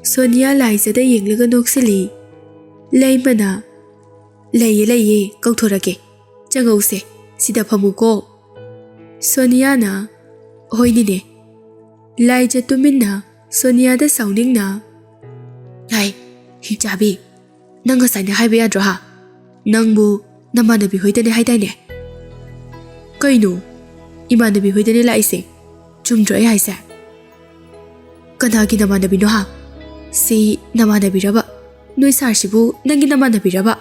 Sonia laizada yenglaga noksili. Leimana. Leye, kauthorake. Changause, sida phamuko. Sonia na. Hoinine. Laija tuminna, Sonia da sauningna. Hai, hijabi. Nanga saina haiba yadro ha. Nangbu namanabi hoidane haidane. Kaino, imanabi hoidane laise. Chumdro ai haisa. Kanagi namanabi no ha. Si namanabi raba. Noi sarsibu nangi namanabi raba.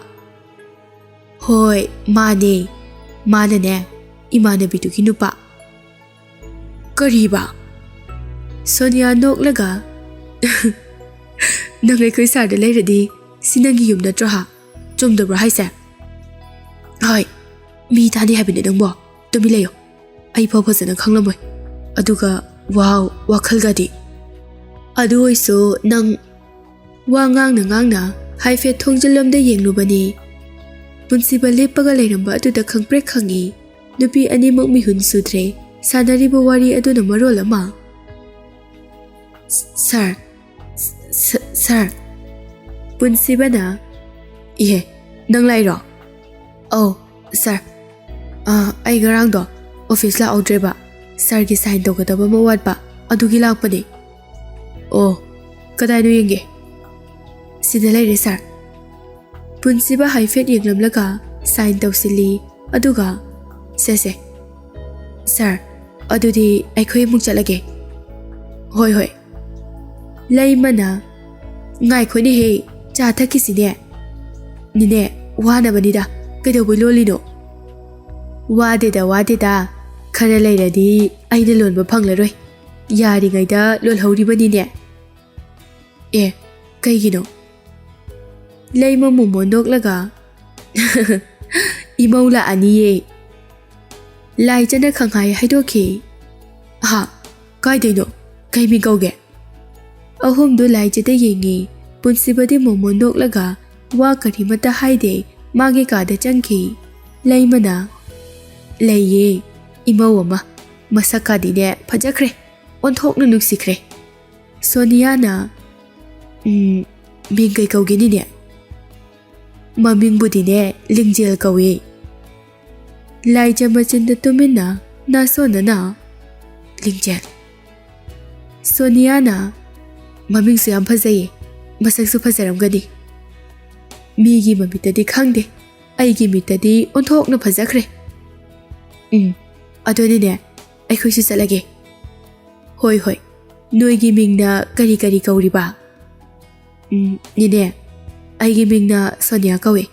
Hoi, mane. Manane, imanabi tuki nupa. Kariba. Sonia noklaga. Nangai koi sarda lairadi. Sinangi yum natro ha. Chumdro haisa. Hoi, mi tani habine nangbo. Tumi layo. Ai pho phasana khanglamoy. Aduga wow wakhalgadi. Adu oiso nang wangang na haife thongjalom da yenglubani. Punsiba lepaga leiramba aduda khangprek khangi. Nupi animak mihun sudre. Sanariba wari aduna marol ama. Sir. Punsiba na. Ihe, nang lairo. Oh, sir. Ai garang do. Office la audreba. Sir ki sign to kadaba mawad pa. Adugi lakpani. Oh, kadai no yenge. Sida laire sir. Punsiba haifet yenglamlaga sign to sili. Aduga. Se. Sir, adudi aikhoi muk chalage. Hoi. Laimana. Ngai khoni he. Cha thakisi ne. Nine wana banida. Kaido buloli no. Wadida. Khara lairadi aina lonba phanglaroi. Yari ngaida lol hawribani ne. Kaigino. Laima momo noklaga. Imaula aniye. Lai jana khanghai haidoki. Ha, kaidino. Kaimi gauge. Ahum do lai jada yengi. Punsibadi momo noklaga. Wa karimata haide. Mage kada changki. Laimana. Laye. Imawama. Masakadi ne pajakre. Onthokna nuksikre. Sonia na. Mingkai kaugini ne. Maming budi ne lingjel kawi. Laija machinda tumina na sona na. Lingjel. Sonia na. Maming suyam pazaye. Masaksu pazaramgadi. Migi mamitadi khangde. Aigi mitadi onthokna pajakre. Adoni ne. Aikhoisu chalage. Hoi. Noigi mingna kari kauriba. Nine. Aigi mingna Sonia kawe.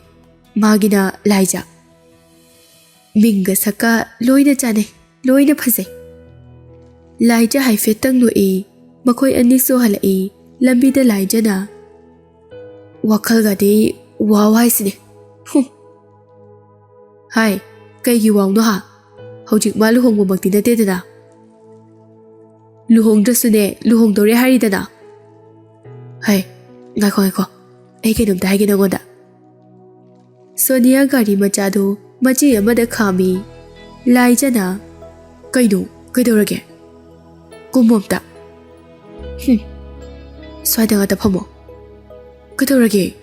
Magina Laija. Minga saka loina chane. Loina phase. Laija haifetang no e. Makoi aniso hala e. Lambida Laija na. Wakhalgadi wawai sine. Hai. Kaigi waw no ha. Hojik ma luhong bumakti na dedana. Luhong drasune luhong dore hari dana. Hai, ngako. Ai kenum ta hagi nangoda. Sonia gari machado machi amada khami. Laija na. Kaidorage. Kumomta. Swaida ngata phamo. Kaidorage.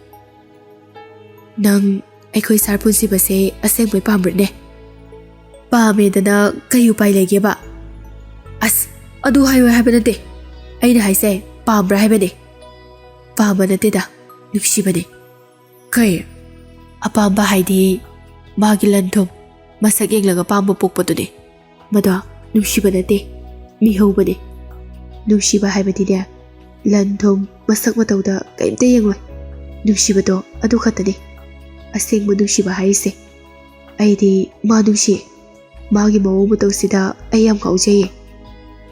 Nang aikhoi sarpunsi base aseng boy pambrne. Pamedana kayu pai lege ba. As adu hayo habenate. Aina haise pambra habene. Pamanate da nuksibane. Kai apamba haidi magilanthom masak yenglaga pamba pokpatune. Mada nuksibanate mihobane. Nuksiba haibati de lanthom masak matauda kaimte yengloi. Nuksibado adu khatane. Asengba nuksiba haise. Aidi ma nuksi. Magi mawu matawsida ayam kaujeye.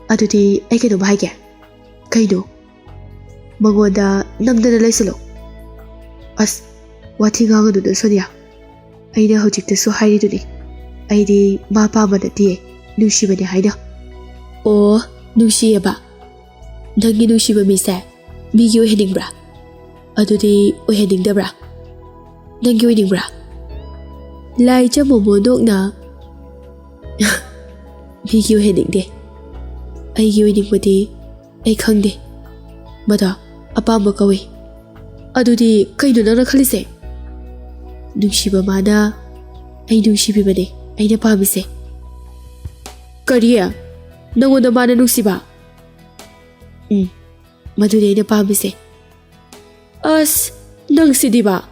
Adudi ai kaido bahage. Kaido. Mangoda namdana laisalo. As wati nganga du Sonia. Aida hojikta so hairi duni. Aidi ma pa manati nushibane haida. O nushiyaba. Nangi nushiba misa. Migi oheningbra. Adudi oheningdabra. Nangi oheningbra. Laija momo nokna. Migi oheningde. Aigi oheningmadi ai khangde. Mada ꯑꯄꯥꯝꯕ ꯀꯧꯏ꯫ ꯑꯗꯨꯗꯤ ꯀꯩꯅꯣ ꯅꯪꯅ ꯈꯜꯂꯤꯁꯦ? ꯅꯨꯡꯁꯤꯕ ꯃꯥꯅ ꯑꯩ ꯅꯨꯡꯁꯤꯕꯤꯕꯅꯦ ꯑꯩꯅ ꯄꯥꯝꯃꯤꯁꯦ꯫ ꯀꯔꯤ? ꯅꯪꯉꯣꯟꯗ ꯃꯥꯅ ꯅꯨꯡꯁꯤꯕ? ꯃꯗꯨꯗꯤ ꯑꯩꯅ ꯄꯥꯝꯃꯤꯁꯦ꯫ ꯑꯁ ꯅꯪꯁꯤꯗꯤꯕ!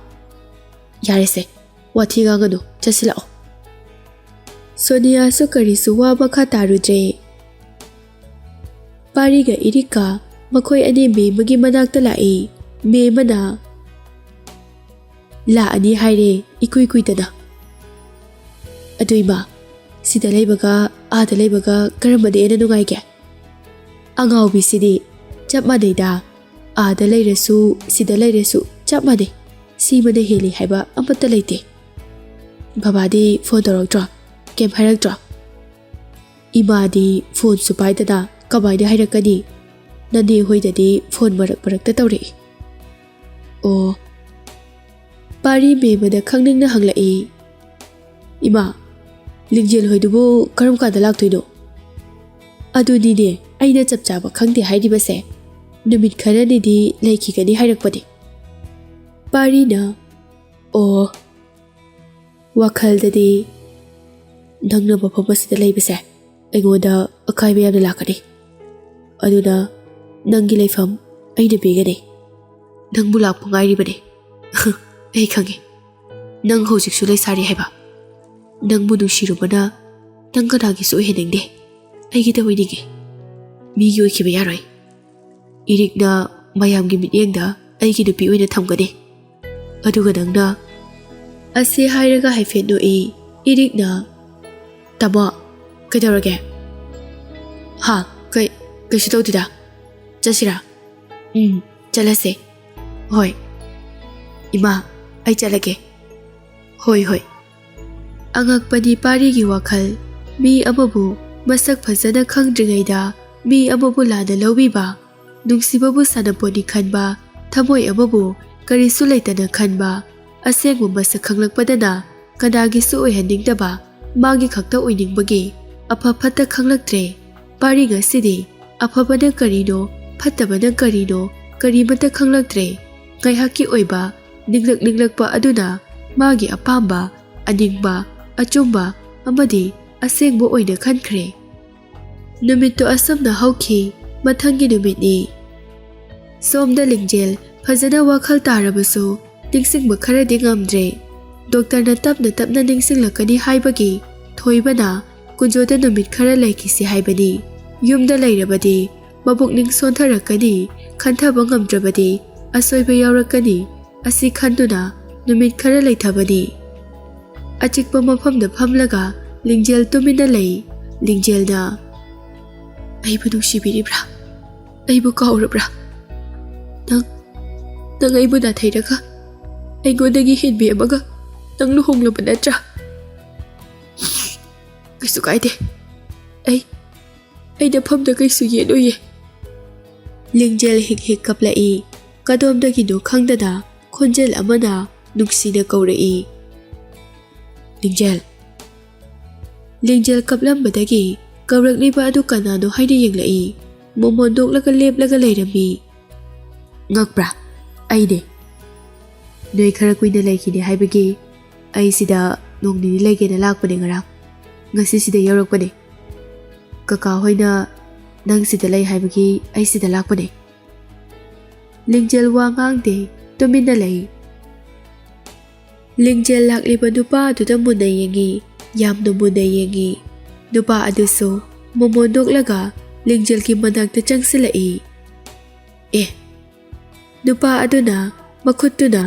ꯌꯥꯔꯦꯁꯦ, ꯋꯥꯊꯤ ꯉꯥꯡꯒꯅꯨ, ꯆꯠꯁꯤꯜꯂꯛꯑꯣ꯫ ꯁꯣꯅꯤꯌꯥꯁꯨ ꯀꯔꯤꯁꯨ ꯋꯥ ꯃꯈꯥ ꯇꯥꯔꯨꯗ꯭ꯔꯦ꯫ ꯄꯥꯔꯤꯒ ꯏꯔꯤꯛꯀ ꯃꯈꯣꯏ ꯑꯅꯤ ꯃꯦꯝꯃꯒꯤ ꯃꯅꯥꯛꯇ ꯂꯥꯛꯏ꯫ ꯃꯦꯝꯃꯅ ꯂꯥꯛꯑꯅꯤ ꯍꯥꯏꯔꯦ ꯏꯀꯨꯏ ꯀꯨꯏꯗꯅ꯫ ꯑꯗꯨ ꯏꯃꯥ, ꯁꯤꯗ ꯂꯩꯕꯒ ꯑꯥꯗ ꯂꯩꯕꯒ ꯀꯔꯝꯕꯅ ꯍꯦꯟꯅ ꯅꯨꯡꯉꯥꯏꯒꯦ? ꯑꯉꯥꯎꯕꯤꯁꯤꯗꯤ ꯆꯞ ꯃꯥꯟꯅꯩꯗ, ꯑꯥꯗ ꯂꯩꯔꯁꯨ ꯁꯤꯗ ꯂꯩꯔꯁꯨ ꯆꯞ ꯃꯥꯟꯅꯩ, ꯁꯤꯃꯅ ꯍꯦꯜꯂꯤ ꯍꯥꯏꯕ ꯑꯃꯠꯇ ꯂꯩꯇꯦ꯫ ꯕꯕꯥꯗꯤ ꯐꯣꯟ ꯇꯧꯔꯛꯇ꯭ꯔꯣ? ꯀꯩꯝ ꯍꯥꯏꯔꯛꯇ꯭ꯔꯣ? ꯏꯃꯥꯗꯤ ꯐꯣꯟꯁꯨ ꯄꯥꯏꯗꯅ ꯀꯃꯥꯏꯅ ꯍꯥꯏꯔꯛꯀꯅꯤ? ꯅꯅꯦ ꯍꯣꯏꯗꯗꯤ ꯐꯣꯟ ꯃꯔꯛ ꯃꯔꯛꯇ ꯇꯧꯔꯛꯏ꯫ ꯑꯣ, ꯄꯥꯔꯤ ꯃꯦꯝꯃꯗ ꯈꯪꯅꯤꯡꯅ ꯍꯪꯂꯛꯏ꯫ ꯏꯃꯥ, ꯂꯤꯡꯖꯦꯜ ꯍꯣꯏꯗꯨꯕꯨ ꯀꯔꯝ ꯀꯥꯟꯗ ꯂꯥꯛꯇꯣꯏꯅꯣ? ꯑꯗꯨꯅꯤꯅꯦ ꯑꯩꯅ ꯆꯞ ꯆꯥꯕ ꯈꯪꯗꯦ ꯍꯥꯏꯔꯤꯕꯁꯦ꯫ ꯅꯨꯃꯤꯠ ꯈꯔꯅꯤꯗꯤ ꯂꯩꯈꯤꯒꯅꯤ ꯍꯥꯏꯔꯛꯄꯅꯤ꯫ ꯄꯥꯔꯤꯅ ꯑꯣ, ꯋꯥꯈꯜꯗꯗꯤ ꯅꯪꯅ ꯃꯐꯝ ꯑꯁꯤꯗ ꯂꯩꯕꯁꯦ ꯑꯩꯉꯣꯟꯗ ꯑꯀꯥꯏꯕ ꯌꯥꯝꯅ ꯂꯥꯛꯀꯅꯤ꯫ ꯑꯗꯨꯅ ꯅꯪꯒꯤ ꯂꯩꯐꯝ ꯑꯩꯅ ꯄꯤꯒꯅꯤ꯫ ꯅꯪꯕꯨ ꯂꯥꯛꯄ ꯉꯥꯏꯔꯤꯕꯅꯤ꯫ ꯑꯩ ꯈꯪꯉꯤ, ꯅꯪ ꯍꯧꯖꯤꯛꯁꯨ ꯂꯩꯁꯥꯔꯤ ꯍꯥꯏꯕ꯫ ꯅꯪꯕꯨ ꯅꯨꯡꯁꯤꯔꯨꯕꯅ ꯅꯪ ꯀꯅꯥꯒꯤꯁꯨ ꯑꯣꯏꯍꯟꯅꯤꯡꯗꯦ, ꯑꯩꯒꯤꯗ ꯑꯣꯏꯅꯤꯡꯉꯤ꯫ ꯃꯤꯒꯤ ꯑꯣꯏꯈꯤꯕ ꯌꯥꯔꯣꯏ꯫ ꯏꯔꯤꯛꯅ ꯃꯌꯥꯝꯒꯤ ꯃꯤꯠꯌꯦꯡꯗ ꯑꯩꯒꯤ ꯅꯨꯄꯤ ꯑꯣꯏꯅ ꯊꯝꯒꯅꯤ꯫ ꯑꯗꯨꯒ ꯅꯪꯅ ꯑꯁꯤ ꯍꯥꯏꯔꯒ ꯍꯥꯏꯐꯦꯠ ꯅꯣꯛꯏ꯫ ꯏꯔꯤꯛꯅ ꯇꯥꯃꯣ, ꯀꯩꯗꯧꯔꯒꯦ? ꯍꯥ, ꯀꯩꯁꯨ ꯇꯧꯗꯦꯗ꯫ ꯆꯠꯁꯤꯔꯥ? ꯆꯠꯂꯁꯦ꯫ ꯍꯣꯏ ꯏꯃꯥ, ꯑꯩ ꯆꯠꯂꯒꯦ꯫ ꯍꯣꯏ ꯍꯣꯏ꯫ ꯑꯉꯛꯄꯅꯤ ꯄꯥꯔꯤꯒꯤ ꯋꯥꯈꯜ꯫ ꯃꯤ ꯑꯃꯕꯨ ꯃꯁꯛ ꯐꯖꯅ ꯈꯪꯗ꯭ꯔꯤꯉꯩꯗ ꯃꯤ ꯑꯃꯕꯨ ꯂꯥꯟꯅ ꯂꯧꯕꯤꯕ, ꯅꯨꯡꯁꯤꯕꯕꯨ ꯁꯥꯟꯅꯄꯣꯠꯅꯤ ꯈꯟꯕ, ꯊꯃꯣꯏ ꯑꯃꯕꯨ ꯀꯔꯤꯁꯨ ꯂꯩꯇꯅ ꯈꯟꯕ, ꯑꯁꯦꯡꯕ ꯃꯁꯛ ꯈꯪꯂꯛꯄꯗꯅ ꯀꯅꯥꯒꯤꯁꯨ ꯑꯣꯏꯍꯟꯅꯤꯡꯗꯕ, ꯃꯥꯒꯤ ꯈꯛꯇ ꯑꯣꯏꯅꯤꯡꯕꯒꯤ ꯑꯐ ꯐꯠꯇ ꯈꯪꯂꯛꯇ꯭ꯔꯦ꯫ ꯄꯥꯔꯤ ꯉꯁꯤꯗꯤ ꯑꯐꯕꯅ ꯀꯔꯤꯅꯣ ꯐꯠꯇꯕꯅ ꯀꯔꯤꯅꯣ ꯀꯔꯤꯃꯠꯇ ꯈꯪꯂꯛꯇ꯭ꯔꯦ꯫ ꯉꯥꯏꯍꯥꯛꯀꯤ ꯑꯣꯏꯕ ꯅꯤꯡꯂꯛꯄ ꯑꯗꯨꯅ ꯃꯥꯒꯤ ꯑꯄꯥꯝꯕ, ꯑꯅꯤꯡꯕ, ꯑꯆꯨꯝꯕ ꯑꯃꯗꯤ ꯑꯁꯦꯡꯕ ꯑꯣꯏꯅ ꯈꯟꯈ꯭ꯔꯦ꯫ ꯅꯨꯃꯤꯠꯇꯨ ꯑꯁꯨꯝꯅ ꯍꯧꯈꯤ꯫ ꯃꯊꯪꯒꯤ ꯅꯨꯃꯤꯠꯅꯤ꯫ ꯁꯣꯝꯗ ꯂꯤꯡꯖꯦꯜ ꯐꯖꯅ ꯋꯥꯈꯜ ꯇꯥꯔꯕꯁꯨ ꯅꯤꯡꯁꯤꯡꯕ ꯈꯔꯗꯤ ꯉꯝꯗ꯭ꯔꯦ꯫ ꯗꯣꯛꯇꯔꯅ ꯇꯞꯅ ꯇꯞꯅ ꯅꯤꯡꯁꯤꯡꯂꯛꯀꯅꯤ ꯍꯥꯏꯕꯒꯤ ꯊꯣꯏꯕꯅ ꯀꯨꯟꯖꯣꯗ ꯅꯨꯃꯤꯠ ꯈꯔ ꯂꯩꯈꯤꯁꯤ ꯍꯥꯏꯕꯅꯤ꯫ ꯌꯨꯝꯗ ꯂꯩꯔꯕꯗꯤ ꯃꯕꯨꯛꯅꯤꯡ ꯁꯣꯟꯊꯔꯛꯀꯅꯤ, ꯈꯟꯊꯕ ꯉꯝꯗ꯭ꯔꯕꯗꯤ ꯑꯁꯣꯏꯕ ꯌꯥꯎꯔꯛꯀꯅꯤ, ꯑꯁꯤ ꯈꯟꯗꯨꯅ ꯅꯨꯃꯤꯠ ꯈꯔ ꯂꯩꯊꯕꯅꯤ꯫ ꯑꯆꯤꯛꯄ ꯃꯐꯝꯗ ꯐꯝꯂꯒ ꯂꯤꯡꯖꯦꯜ ꯇꯨꯃꯤꯟꯅ ꯂꯩ꯫ ꯂꯤꯡꯖꯦꯜꯅ ꯑꯩꯕꯨ ꯅꯨꯡꯁꯤꯕꯤꯔꯤꯕ꯭ꯔꯥ? ꯑꯩꯕꯨ ꯀꯥꯎꯔꯕ꯭ꯔꯥ? ꯅꯪ ꯑꯩꯕꯨ ꯅꯥꯊꯩꯔꯒ ꯑꯩꯉꯣꯟꯗꯒꯤ ꯍꯦꯟꯕꯤ ꯑꯃꯒ ꯅꯪ ꯂꯨꯍꯣꯡꯂꯕ ꯅꯠꯇ꯭ꯔꯥ? ꯀꯩꯁꯨ ꯀꯥꯏꯗꯦ, ꯑꯩ ꯅꯐꯝꯗ ꯀꯩꯁꯨ ꯌꯦꯠꯂꯣꯏꯌꯦ꯫ ꯂꯤꯡꯖꯦꯜ ꯍꯤꯛ ꯍꯤꯛ ꯀꯞꯂꯛꯏ꯫ ꯀꯗꯣꯝꯗꯒꯤꯅꯣ ꯈꯪꯗꯅ ꯈꯣꯟꯖꯦꯜ ꯑꯃꯅ ꯅꯨꯡꯁꯤꯅ ꯀꯧꯔꯛꯏ꯫ ꯂꯤꯡꯖꯦꯜ! ꯂꯤꯡꯖꯦꯜ ꯀꯞꯂꯝꯕꯗꯒꯤ ꯀꯧꯔꯛꯂꯤꯕ ꯑꯗꯨ ꯀꯅꯥꯅꯣ ꯍꯥꯏꯅ ꯌꯦꯡꯂꯛꯏ꯫ ꯃꯣꯃꯣꯟ ꯅꯣꯛꯂꯒ ꯂꯦꯞꯂꯒ ꯂꯩꯔꯝꯃꯤ꯫ ꯉꯛꯄ꯭ꯔꯥ? ꯑꯩꯅꯦ꯫ ꯅꯣꯏ ꯈꯔ ꯀꯨꯏꯅ ꯂꯩꯈꯤꯅꯤ ꯍꯥꯏꯕꯒꯤ ꯑꯩ ꯁꯤꯗ ꯅꯣꯡ ꯅꯤꯅꯤ ꯂꯩꯒꯦꯅ ꯂꯥꯛꯄꯅꯦ ꯉꯔꯥꯡ꯫ ꯉꯁꯤ ꯁꯤꯗ ꯌꯧꯔꯛꯄꯅꯦ꯫ ꯀꯀꯥ ꯍꯣꯏꯅ ꯅꯪ ꯁꯤꯗ ꯂꯩ ꯍꯥꯏꯕꯒꯤ ꯑꯩ ꯁꯤꯗ ꯂꯥꯛꯄꯅꯦ꯫ ꯂꯤꯡꯖꯦꯜ ꯋꯥ ꯉꯥꯡꯗꯦ, ꯇꯨꯃꯤꯟꯅ ꯂꯩ꯫ ꯂꯤꯡꯖꯦꯜ ꯂꯥꯛꯂꯤꯕ ꯅꯨꯄꯥ ꯑꯗꯨꯗ ꯃꯨꯟꯅ ꯌꯦꯡꯉꯤ, ꯌꯥꯝꯅ ꯃꯨꯟꯅ ꯌꯦꯡꯉꯤ꯫ ꯅꯨꯄꯥ ꯑꯗꯨꯁꯨ ꯃꯣꯃꯣꯟ ꯅꯣꯛꯂꯒ ꯂꯤꯡꯖꯦꯜꯒꯤ ꯃꯅꯥꯛꯇ ꯆꯪꯁꯤꯜꯂꯛꯏ꯫ ꯅꯨꯄꯥ ꯑꯗꯨꯅ ꯃꯈꯨꯠꯇꯨꯅ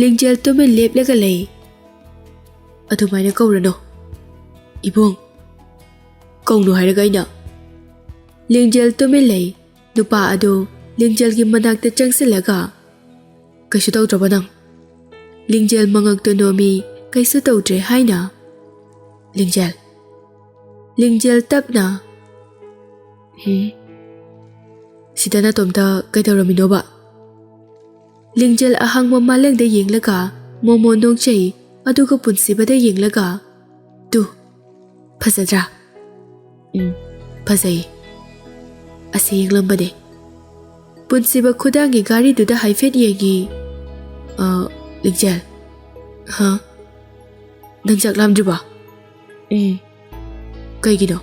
ꯂꯤꯡꯖꯦꯜ ꯇꯨꯃꯤꯟ ꯂꯦꯞꯂꯒ ꯂꯩ꯫ ꯑꯗꯨꯃꯥꯏꯅ ꯀꯧꯔꯅꯣ ꯏꯕꯨꯡ, ꯀꯧꯅꯨ ꯍꯥꯏꯔꯒ ꯑꯩꯅ꯫ ꯂꯤꯡꯖꯦꯜ ꯇꯨꯃꯤꯟ ꯂꯩ꯫ ꯅꯨꯄꯥ ꯑꯗꯨ ꯂꯤꯡꯖꯦꯜꯒꯤ ꯃꯅꯥꯛꯇ ꯆꯪꯁꯤꯜꯂꯒ ꯀꯩꯁꯨ ꯇꯧꯗ꯭ꯔꯕ ꯅꯪ? ꯂꯤꯡꯖꯦꯜ ꯃꯉꯛꯇꯨ ꯅꯣꯝꯃꯤ, ꯀꯩꯁꯨ ꯇꯧꯗ꯭ꯔꯦ ꯍꯥꯏꯅ꯫ ꯂꯤꯡꯖꯦꯜ ꯇꯞꯅ ꯁꯤꯗ ꯅꯇꯣꯝꯇ ꯀꯩꯗꯧꯔꯝꯃꯤꯅꯣꯕ? ꯂꯤꯡꯖꯦꯜ ꯑꯍꯥꯡꯕ ꯃꯥꯂꯪꯗ ꯌꯦꯡꯂꯒ ꯃꯣꯃꯣꯟ ꯅꯣꯛꯆꯩ, ꯑꯗꯨꯒ ꯄꯨꯟꯁꯤꯕꯗ ꯌꯦꯡꯂꯒ ꯇꯨ ꯐꯖꯗ꯭ꯔꯥ? ꯐꯖꯩ꯫ ꯑꯁꯤ ꯌꯦꯡꯂꯝꯕꯅꯤ ꯄꯨꯟꯁꯤꯕ ꯈꯨꯗꯥꯡꯒꯤ ꯒꯥꯔꯤꯗꯨꯗ ꯍꯥꯏꯐꯦꯠ ꯌꯦꯡꯉꯤ ꯂꯤꯡꯖꯦꯜ ꯍꯥ ꯅꯪ ꯆꯥꯛ ꯂꯥꯝꯗ꯭ꯔꯤꯕꯣ ꯀꯩꯒꯤꯅꯣ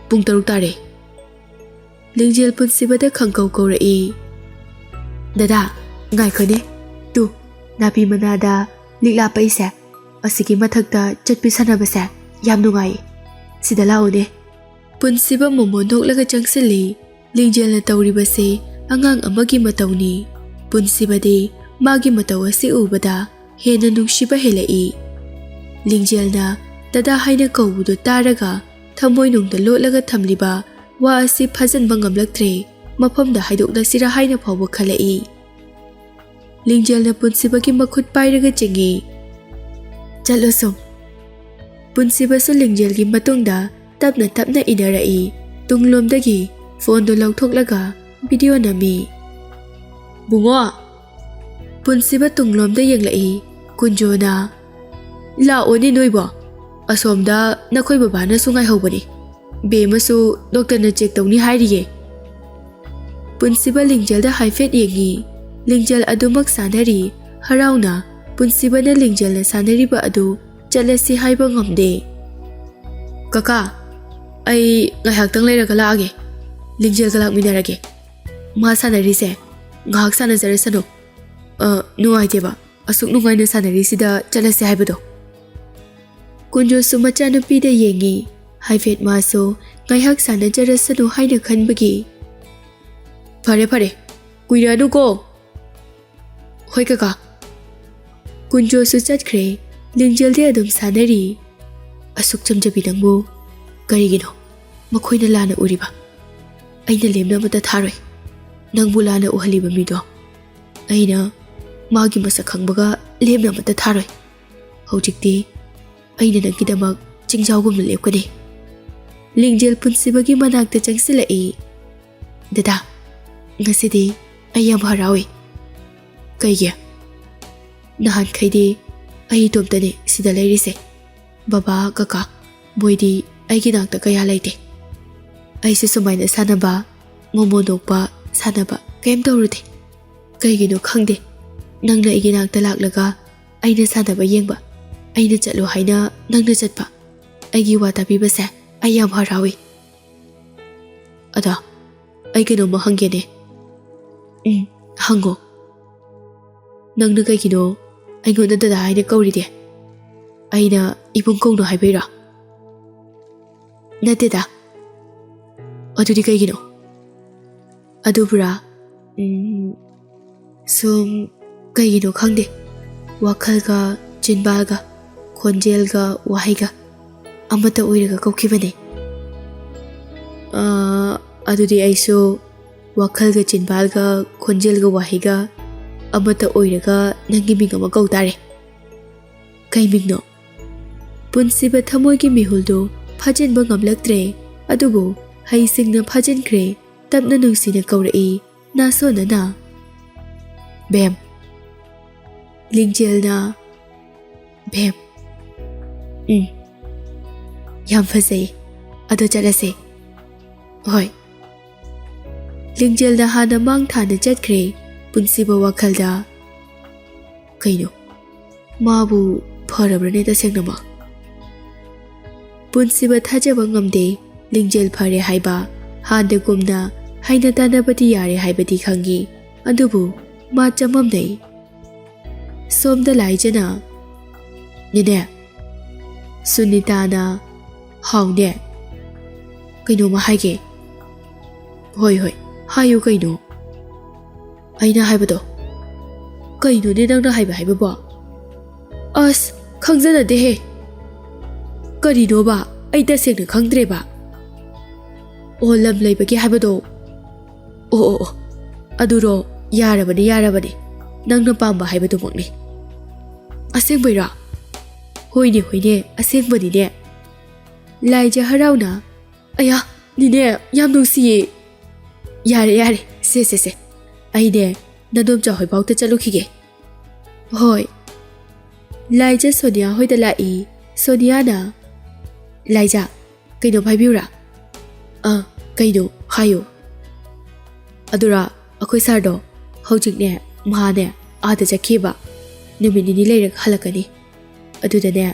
ꯄꯨꯡ 6 ꯇꯥꯔꯦ ꯂꯤꯡꯖꯦꯜ ꯄꯨꯟꯁꯤꯕꯗ ꯈꯪꯀꯧ ꯀꯧꯔꯛꯏ ꯗꯗꯥ ꯉꯥꯏꯈꯣꯅꯦ ꯇꯨ ꯅꯥꯄꯤ ꯃꯅꯥꯗ ꯂꯤꯛꯂꯥ ꯄꯩꯁꯦ ꯑꯁꯤꯒꯤ ꯃꯊꯛꯇ ꯆꯠꯄꯤ ꯁꯥꯟꯅꯕꯁꯦ ꯌꯥꯝ ꯅꯨꯡꯉꯥꯏ ꯁꯤꯗ ꯂꯥꯛꯎꯅꯦ ꯄꯨꯟꯁꯤꯕ ꯃꯣꯃꯣ ꯅꯣꯛꯂꯒ ꯆꯪꯁꯤꯜꯂꯤ ꯂꯤꯡꯖꯦꯜꯅ ꯇꯧꯔꯤꯕꯁꯤ ꯑꯉꯥꯡ ꯑꯃꯒꯤ ꯃꯇꯧꯅꯤ ꯄꯨꯟꯁꯤꯕꯗꯤ ꯃꯥꯒꯤ ꯃꯇꯧ ꯑꯁꯤ ꯎꯕꯗ ꯍꯦꯟꯅ ꯅꯨꯡꯁꯤꯕ ꯍꯦꯜꯂꯛꯏ ꯂꯤꯡꯖꯦꯜꯅ ꯗꯗꯥ ꯍꯥꯏꯅ ꯀꯧꯕꯗꯨ ꯇꯥꯔꯒ ꯊꯃꯣꯏꯅꯨꯡꯗ ꯂꯣꯠꯂꯒ ꯊꯝꯂꯤꯕ ꯋꯥ ꯑꯁꯤ ꯐꯥꯖꯤꯟꯕ ꯉꯝꯂꯛꯇ꯭ꯔꯦ ꯃꯐꯝꯗ ꯍꯥꯏꯗꯣꯛꯂꯁꯤꯔꯥ ꯍꯥꯏꯅ ꯐꯥꯎꯕ ꯈꯜꯂꯛꯏ ꯂꯤꯡꯖꯦꯜꯅ ꯄꯨꯟꯁꯤꯕꯒꯤ ꯃꯈꯨꯠ ꯄꯥꯏꯔꯒ ꯆꯤꯡꯏ ꯆꯠꯂꯣ ꯁꯨꯝ ꯄꯨꯟꯁꯤꯕꯁꯨ ꯂꯤꯡꯖꯦꯜꯒꯤ ꯃꯇꯨꯡꯗ ꯇꯞꯅ ꯇꯞꯅ ꯏꯟꯅꯔꯛꯏ ꯇꯨꯡꯂꯣꯝꯗꯒꯤ ꯐꯣꯟꯗꯨ ꯂꯧꯊꯣꯛꯂꯒ ꯚꯤꯗꯤꯑꯣ ꯅꯝꯃꯤ ꯕꯨꯡꯉꯣ ꯄꯨꯟꯁꯤꯕ ꯇꯨꯡꯂꯣꯝꯗ ꯌꯦꯡꯂꯛꯏ ꯀꯨꯟꯖꯣꯅ ꯂꯥꯛꯑꯣꯅꯦ ꯅꯣꯏꯕꯣ ꯑꯁꯣꯝꯗ ꯅꯈꯣꯏ ꯕꯕꯥꯅꯁꯨ ꯉꯥꯏꯍꯧꯕꯅꯤ ꯕꯦꯃꯁꯨ ꯗꯣꯛꯇꯔꯅ ꯆꯦꯛ ꯇꯧꯅꯤ ꯍꯥꯏꯔꯤꯌꯦ ꯄꯨꯟꯁꯤꯕ ꯂꯤꯡꯖꯦꯜꯗ ꯍꯥꯏꯐꯦꯠ ꯌꯦꯡꯉꯤ ꯂꯤꯡꯖꯦꯜ ꯑꯗꯨꯃꯛ ꯁꯥꯟꯅꯔꯤ ꯍꯔꯥꯎꯅ ꯄꯨꯟꯁꯤꯕꯅ ꯂꯤꯡꯖꯦꯜꯅ ꯁꯥꯟꯅꯔꯤꯕ ꯑꯗꯨ ꯆꯠꯂꯁꯤ ꯍꯥꯏꯕ ꯉꯝꯗꯦ ꯀꯀꯥ ꯑꯩ ꯉꯥꯏꯍꯥꯛꯇꯪ ꯂꯩꯔꯒ ꯂꯥꯛꯑꯒꯦ ꯂꯤꯡꯖꯦꯜꯒ ꯂꯥꯛꯃꯤꯟꯅꯔꯒꯦ ꯃꯥ ꯁꯥꯟꯅꯔꯤꯁꯦ ꯉꯥꯏꯍꯥꯛ ꯁꯥꯟꯅꯖꯔꯁꯅꯨ ꯅꯨꯡꯉꯥꯏꯇꯦꯕ ꯑꯁꯨꯛ ꯅꯨꯡꯉꯥꯏꯅ ꯁꯥꯟꯅꯔꯤꯁꯤꯗ ꯆꯠꯂꯁꯤ ꯍꯥꯏꯕꯗꯣ ꯀꯨꯟꯖꯣꯁꯨ ꯃꯆꯥꯅꯨꯄꯤꯗ ꯌꯦꯡꯉꯤ ꯍꯥꯏꯐꯦꯠ ꯃꯥꯁꯨ ꯉꯥꯏꯍꯥꯛ ꯁꯥꯟꯅꯖꯔꯁꯅꯨ ꯍꯥꯏꯅ ꯈꯟꯕꯒꯤ ꯐꯔꯦ ꯐꯔꯦ ꯀꯨꯏꯔꯅꯨꯀꯣ ꯍꯣꯏ ꯀꯀꯥ ꯀꯨꯟꯖꯣꯁꯨ ꯆꯠꯈ꯭ꯔꯦ ꯂꯤꯡꯖꯦꯜꯗꯤ ꯑꯗꯨꯝ ꯁꯥꯟꯅꯔꯤ ꯑꯁꯨꯛ ꯆꯝꯖꯕꯤ ꯅꯪꯕꯨ ꯀꯔꯤꯒꯤꯅꯣ ꯃꯈꯣꯏꯅ ꯂꯥꯟꯅ ꯎꯔꯤꯕ ꯑꯩꯅ ꯂꯦꯝꯅ ꯑꯃꯇ ꯊꯥꯔꯣꯏ ꯅꯪꯕꯨ ꯂꯥꯟꯅ ꯎꯍꯜꯂꯤꯕ ꯃꯤꯗꯣ ꯑꯩꯅ ꯃꯥꯒꯤ ꯃꯁꯛ ꯈꯪꯕꯒ ꯂꯦꯝꯅ ꯑꯃꯇ ꯊꯥꯔꯣꯏ ꯍꯧꯖꯤꯛꯇꯤ ꯑꯩꯅ ꯅꯪꯒꯤꯗꯃꯛ ꯆꯤꯡꯖꯥꯎꯒꯨꯝꯅ ꯂꯦꯞꯀꯅꯤ ꯂꯤꯡꯖꯦꯜ ꯄꯨꯟꯁꯤꯕꯒꯤ ꯃꯅꯥꯛꯇ ꯆꯪꯁꯤꯜꯂꯛꯏ ꯗꯗꯥ ꯉꯁꯤꯗꯤ ꯑꯩ ꯌꯥꯝ ꯍꯔꯥꯎꯏ ꯀꯩꯒꯤ ꯅꯍꯥꯟꯈꯩꯗꯤ ꯑꯩ ꯏꯇꯣꯝꯇꯅꯤ ꯁꯤꯗ ꯂꯩꯔꯤꯁꯦ ꯕꯕꯥ ꯀꯀꯥ ꯃꯣꯏꯗꯤ ꯑꯩꯒꯤ ꯅꯥꯛꯇ ꯀꯌꯥ ꯂꯩꯇꯦ ꯑꯩꯁꯦ ꯁꯨꯃꯥꯏꯅ ꯁꯥꯟꯅꯕ ꯃꯣꯃꯣ ꯅꯣꯛꯄ ꯁꯥꯟꯅꯕ ꯀꯩꯝ ꯇꯧꯔꯨꯗꯦ ꯀꯩꯒꯤꯅꯣ ꯈꯪꯗꯦ ꯅꯪꯅ ꯑꯩꯒꯤ ꯅꯥꯛꯇ ꯂꯥꯛꯂꯒ ꯑꯩꯅ ꯁꯥꯟꯅꯕ ꯌꯦꯡꯕ ꯑꯩꯅ ꯆꯠꯂꯣ ꯍꯥꯏꯅ ꯅꯪꯅ ꯆꯠꯄ ꯑꯩꯒꯤ ꯋꯥ ꯇꯥꯕꯤꯕꯁꯦ ꯑꯩ ꯌꯥꯝ ꯍꯔꯥꯎꯏ ꯑꯗꯣ ꯑꯩ ꯀꯩꯅꯣꯝꯃ ꯍꯪꯒꯦꯅꯦ ꯍꯪꯉꯣ ꯅꯪꯅ ꯀꯩꯒꯤꯅꯣ ꯑꯩꯉꯣꯟꯗ ꯗꯗꯥ ꯍꯥꯏꯅ ꯀꯧꯔꯤꯗꯦ ꯑꯩꯅ ꯏꯕꯨꯡ ꯀꯧꯅꯣ ꯍꯥꯏꯕꯩꯔꯣ ꯅꯠꯇꯦꯗ ꯑꯗꯨꯗꯤ ꯀꯩꯒꯤꯅꯣ ꯑꯗꯨꯕꯨꯔꯥ ꯁꯨꯝ ꯀꯩꯒꯤꯅꯣ ꯈꯪꯗꯦ ꯋꯥꯈꯜꯒ ꯆꯤꯟꯕꯥꯜꯒ ꯈꯣꯟꯖꯦꯜꯒ ꯋꯥꯍꯩꯒ ꯑꯃꯠꯇ ꯑꯣꯏꯔꯒ ꯀꯧꯈꯤꯕꯅꯦ ꯑꯗꯨꯗꯤ ꯑꯩꯁꯨ ꯋꯥꯈꯜꯒ ꯆꯤꯟꯕꯥꯜꯒ ꯈꯣꯟꯖꯦꯜꯒ ꯋꯥꯍꯩꯒ ꯑꯃꯠꯇ ꯑꯣꯏꯔꯒ ꯅꯪꯒꯤ ꯃꯤꯡ ꯑꯃ ꯀꯧ ꯇꯥꯔꯦ ꯀꯩ ꯃꯤꯡꯅꯣ ꯄꯨꯟꯁꯤꯕ ꯊꯃꯣꯏꯒꯤ ꯃꯤꯍꯨꯜꯗꯨ ꯐꯥꯖꯤꯟꯕ ꯉꯝꯂꯛꯇ꯭ꯔꯦ ꯑꯗꯨꯕꯨ ꯍꯩꯁꯤꯡꯅ ꯐꯥꯖꯤꯟꯈ꯭ꯔꯦ ꯇꯞꯅ ꯅꯨꯡꯁꯤꯅ ꯀꯧꯔꯛꯏ ꯅꯥꯁꯣꯟꯅꯅ ꯕꯦꯝ ꯂꯤꯡꯖꯦꯜꯅ ꯕꯦꯝ ꯌꯥꯝ ꯐꯖꯩ ꯑꯗꯣ ꯆꯠꯂꯁꯦ ꯍꯣꯏ ꯂꯤꯡꯖꯦꯜꯅ ꯍꯥꯟꯅ ꯃꯥꯡ ꯊꯥꯅ ꯆꯠꯈ꯭ꯔꯦ ꯄꯨꯟꯁꯤꯕ ꯋꯥꯈꯜꯗ ꯀꯩꯅꯣ ꯃꯥꯕꯨ ꯐꯔꯕ꯭ꯔꯅꯦ ꯇꯁꯦꯡꯅꯃꯛ ꯄꯨꯟꯁꯤꯕ ꯊꯥꯖꯕ ꯉꯝꯗꯦ ꯂꯤꯡꯖꯦꯜ ꯐꯔꯦ ꯍꯥꯏꯕ ꯍꯥꯟꯅꯒꯨꯝꯅ ꯍꯩꯅ ꯇꯥꯟꯅꯕꯗꯤ ꯌꯥꯔꯦ ꯍꯥꯏꯕꯗꯤ ꯈꯪꯉꯤ ꯑꯗꯨꯕꯨ ꯃꯥ ꯆꯃꯝꯅꯩ ꯁꯣꯝꯗ ꯂꯥꯏꯖꯅ ꯅꯦꯅꯦ ꯁꯨꯅꯤꯇꯥꯅ ꯍꯥꯎꯅꯦ ꯀꯩꯅꯣꯝꯃ ꯍꯥꯏꯒꯦ ꯍꯣꯏ ꯍꯥꯏꯌꯨ ꯀꯩꯅꯣ ꯑꯩꯅ ꯍꯥꯏꯕꯗꯣ ꯀꯩꯅꯣꯅꯦ ꯅꯪꯅ ꯍꯥꯏꯕꯕꯣ ꯑꯁ ꯈꯪꯖꯅꯗꯦꯍꯦ ꯀꯔꯤꯅꯣꯕ ꯑꯩ ꯇꯁꯦꯡꯅ ꯈꯪꯗ꯭ꯔꯦꯕ ꯑꯣ ꯂꯝ ꯂꯩꯕꯒꯤ ꯍꯥꯏꯕꯗꯣ ꯑꯣ ꯑꯗꯨꯔꯣ ꯌꯥꯔꯕꯅꯤ ꯅꯪꯅ ꯄꯥꯝꯕ ꯍꯥꯏꯕꯗꯨꯃꯛꯅꯤ ꯑꯁꯦꯡꯕꯩꯔꯣ ꯍꯣꯏꯅꯦ ꯑꯁꯦꯡꯕꯅꯤꯅꯦ ꯂꯥꯏꯖ ꯍꯔꯥꯎꯅ ꯑꯌꯥ ꯅꯤꯅꯦ ꯌꯥꯝ ꯅꯨꯡꯁꯤꯌꯦ ꯌꯥꯔꯦ ꯁꯦ ꯑꯩꯅꯦ ꯅꯗꯣꯝꯆꯥ ꯍꯣꯏꯐꯥꯎꯇ ꯆꯠꯂꯨꯈꯤꯒꯦ ꯍꯣꯏ ꯂꯥꯏꯖ ꯁꯣꯅꯤꯌꯥ ꯍꯣꯏꯗ ꯂꯥꯛꯏ ꯁꯣꯅꯤꯌꯥꯅ ꯂꯥꯏꯖ ꯀꯩꯅꯣꯝ ꯍꯥꯏꯕꯤꯌꯨꯔꯥ ꯀꯩꯅꯣ ꯍꯥꯏꯌꯣ ꯑꯗꯨꯔꯥ ꯑꯩꯈꯣꯏ ꯁꯥꯔꯗꯣ ꯍꯧꯖꯤꯛꯅꯦ ꯃꯥꯅꯦ ꯑꯥꯗ ꯆꯠꯈꯤꯕ ꯅꯨꯃꯤꯠ ꯅꯤꯅꯤ ꯂꯩꯔꯒ ꯍꯜꯂꯛꯀꯅꯤ ꯑꯗꯨꯗꯅꯦ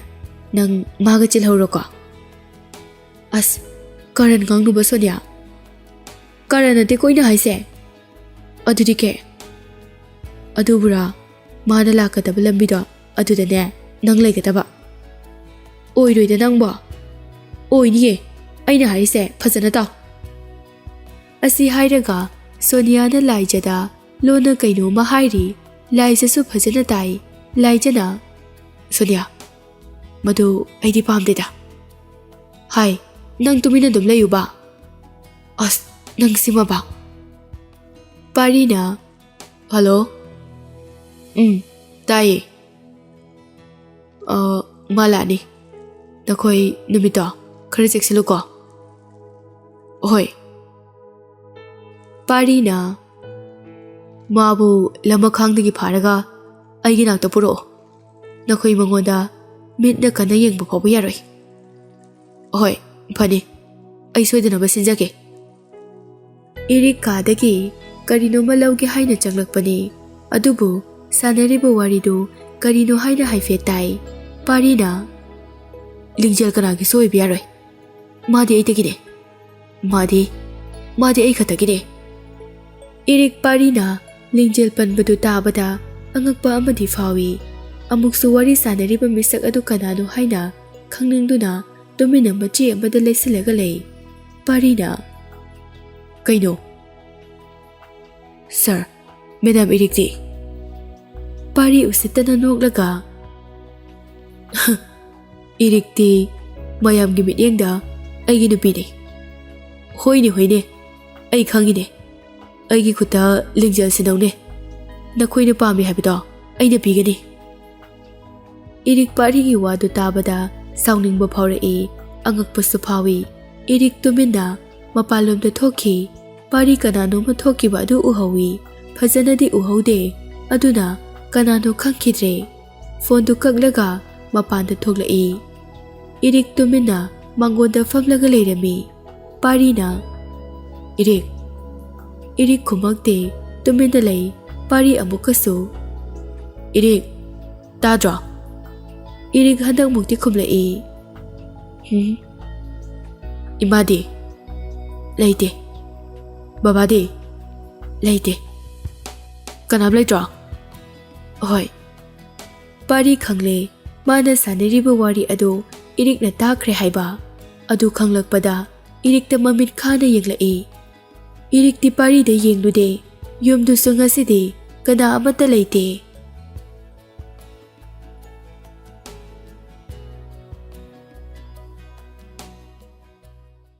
ꯅꯪ ꯃꯥꯒ ꯆꯤꯜꯍꯧꯔꯣꯀꯣ ꯑꯁ ꯀꯔꯟ ꯉꯥꯡꯅꯨꯕ ꯁꯣꯅꯤꯌꯥ ꯀꯔꯟ ꯅꯠꯇꯦ ꯀꯣꯏꯅ ꯍꯥꯏꯁꯦ ꯑꯗꯨꯗꯤ ꯀꯦ ꯑꯗꯨꯕꯨꯔꯥ ꯃꯥꯅ ꯂꯥꯛꯀꯗꯕ ꯂꯝꯕꯤꯗꯣ ꯑꯗꯨꯗꯅꯦ ꯅꯪ ꯂꯩꯒꯗꯕ ꯑꯣꯏꯔꯣꯏꯗ ꯅꯪꯕꯣ ꯑꯣꯏꯅꯤꯌꯦ ꯑꯩꯅ ꯍꯥꯏꯔꯤꯁꯦ ꯐꯖꯅ ꯇꯥꯎ ꯑꯁꯤ ꯍꯥꯏꯔꯒ ꯁꯣꯅꯤꯌꯥꯅ ꯂꯥꯏꯖꯗ ꯂꯣꯟꯅ ꯀꯩꯅꯣꯝꯃ ꯍꯥꯏꯔꯤ ꯂꯥꯏꯖꯁꯨ ꯐꯖꯅ ꯇꯥꯏ ꯂꯥꯏꯖꯅ ꯁꯣꯅꯤꯌꯥ ꯃꯗꯨ ꯑꯩꯗꯤ ꯄꯥꯝꯗꯦꯗ ꯍꯥꯏ ꯅꯪ ꯇꯨꯃꯤꯟꯅ ꯑꯗꯨꯝ ꯂꯩꯌꯨꯕ ꯑꯁ ꯅꯪ ꯁꯤꯃꯕ ꯄꯥꯔꯤꯅ ꯍꯜꯂꯣ ꯇꯥꯏꯌꯦ ꯃꯥ ꯂꯥꯛꯑꯅꯤ ꯅꯈꯣꯏ ꯅꯨꯃꯤꯠꯇꯣ ꯈꯔ ꯆꯦꯛꯁꯤꯜꯂꯨꯀꯣ ꯍꯣꯏ ꯄꯥꯔꯤꯅ ꯃꯥꯕꯨ ꯂꯃꯈꯥꯡꯗꯒꯤ ꯐꯥꯔꯒ ꯑꯩꯒꯤ ꯅꯥꯛꯇ ꯄꯨꯔꯛꯑꯣ ꯅꯈꯣꯏ ꯃꯉꯣꯟꯗ ꯃꯤꯠꯅ ꯀꯟꯅ ꯌꯦꯡꯕ ꯐꯥꯎꯕ ꯌꯥꯔꯣꯏ ꯍꯣꯏ ꯐꯅꯤ ꯑꯩ ꯁꯣꯏꯗꯅꯕ ꯁꯤꯟꯖꯒꯦ ꯏꯔꯤꯛ ꯀꯥꯗꯒꯤ ꯀꯔꯤꯅꯣꯃ ꯂꯧꯒꯦ ꯍꯥꯏꯅ ꯆꯪꯂꯛꯄꯅꯤ ꯑꯗꯨꯕꯨ ꯁꯥꯟꯅꯔꯤꯕ ꯋꯥꯔꯤꯗꯨ ꯀꯔꯤꯅꯣ ꯍꯥꯏꯅ ꯍꯥꯏꯐꯦꯠ ꯇꯥꯏ ꯄꯥꯔꯤꯅ ꯂꯤꯡꯖꯦꯜ ꯀꯅꯥꯒꯤꯁꯨ ꯑꯣꯏꯕ ꯌꯥꯔꯣꯏ ꯃꯥꯗꯤ ꯑꯩꯗꯒꯤꯅꯦ ꯃꯥꯗꯤ ꯑꯩ ꯈꯛꯇꯒꯤꯅꯦ ꯏꯔꯤꯛ ꯄꯥꯔꯤꯅ ꯂꯤꯡꯖꯦꯜ ꯄꯟꯕꯗꯨ ꯇꯥꯕꯗ ꯑꯉꯛꯄ ꯑꯃꯗꯤ ꯐꯥꯎꯏ ꯑꯃꯨꯛꯁꯨ ꯋꯥꯔꯤ ꯁꯥꯟꯅꯔꯤꯕ ꯃꯤꯁꯛ ꯑꯗꯨ ꯀꯅꯥꯅꯣ ꯍꯥꯏꯅ ꯈꯪꯅꯤꯡꯗꯨꯅ ꯇꯨꯃꯤꯟꯅ ꯃꯆꯤ ꯑꯃꯗ ꯂꯩꯁꯤꯜꯂꯒ ꯂꯩ ꯄꯥꯔꯤꯅ ꯀꯩꯅꯣ ꯁꯥꯔ ꯃꯦꯗꯥꯝ ꯏꯔꯤꯛꯇꯤ ꯄꯥꯔꯤ ꯎꯁꯤꯠꯇꯅ ꯅꯣꯛꯂꯒ ꯏꯔꯤꯛꯇꯤ ꯃꯌꯥꯝꯒꯤ ꯃꯤꯠꯌꯦꯡꯗ ꯑꯩꯒꯤ ꯅꯨꯄꯤꯅꯤ ꯍꯣꯏꯅꯦ ꯑꯩ ꯈꯪꯉꯤꯅꯦ ꯑꯩꯒꯤ ꯈꯨꯠꯇ ꯂꯤꯡꯖꯦꯜ ꯁꯤꯟꯅꯧꯅꯦ ꯅꯈꯣꯏꯅ ꯄꯥꯝꯃꯤ ꯍꯥꯏꯕꯗꯣ ꯑꯩꯅ ꯄꯤꯒꯅꯤ ꯏꯔꯤꯛ ꯄꯥꯔꯤꯒꯤ ꯋꯥꯗꯨ ꯇꯥꯕꯗ ꯁꯥꯎꯅꯤꯡꯕ ꯐꯥꯎꯔꯛꯏ ꯑꯉꯛꯄꯁꯨ ꯐꯥꯎꯏ ꯏꯔꯤꯛ ꯇꯨꯃꯤꯟꯅ ꯃꯄꯥꯟꯂꯣꯝꯗ ꯊꯣꯛꯈꯤ ꯄꯥꯔꯤ ꯀꯅꯥꯅꯣꯃ ꯊꯣꯛꯈꯤꯕ ꯑꯗꯨ ꯎꯍꯧꯏ ꯐꯖꯅꯗꯤ ꯎꯍꯧꯗꯦ ꯑꯗꯨꯅ ꯀꯅꯥꯅꯣ ꯈꯪꯈꯤꯗ꯭ꯔꯦ ꯐꯣꯟꯗꯨ ꯀꯛꯂꯒ ꯃꯄꯥꯟꯗ ꯊꯣꯛꯂꯛꯏ ꯏꯔꯤꯛ ꯇꯨꯃꯤꯟꯅ ꯃꯥꯡꯒꯣꯟꯗ ꯐꯝꯂꯒ ꯂꯩꯔꯝꯃꯤ ꯄꯥꯔꯤꯅ ꯏꯔꯤꯛ ꯈꯨꯝꯃꯛꯇꯦ ꯇꯨꯃꯤꯟꯅ ꯂꯩ ꯄꯥꯔꯤ ꯑꯃꯨꯛꯀꯁꯨ ꯏꯔꯤꯛ ꯇꯥꯗ꯭ꯔꯣ ꯏꯔꯤꯛ ꯍꯟꯗꯛꯃꯨꯛꯇꯤ ꯈꯨꯝꯂꯛꯏ ꯏꯃꯥꯗꯤ ꯂꯩꯇꯦ ꯕꯕꯥꯗꯤ ꯂꯩꯇꯦ ꯀꯅꯥꯝ ꯂꯩꯇ꯭ꯔꯣ ꯍꯣꯏ ꯄꯥꯔꯤ ꯈꯪꯂꯦ ꯃꯥꯅ ꯁꯥꯟꯅꯔꯤꯕ ꯋꯥꯔꯤ ꯑꯗꯨ ꯏꯔꯤꯛꯅ ꯇꯥꯈ꯭ꯔꯦ ꯍꯥꯏꯕ ꯑꯗꯨ ꯈꯪꯂꯛꯄꯗ ꯏꯔꯤꯛꯇ ꯃꯃꯤꯠ ꯈꯥꯅ ꯌꯦꯡꯂꯛꯏ ꯏꯔꯤꯛꯇꯤ ꯄꯥꯔꯤꯗ ꯌꯦꯡꯂꯨꯗꯦ ꯌꯨꯝꯗꯨꯁꯨ ꯉꯁꯤꯗꯤ ꯀꯅꯥ ꯑꯃꯠꯇ ꯂꯩꯇꯦ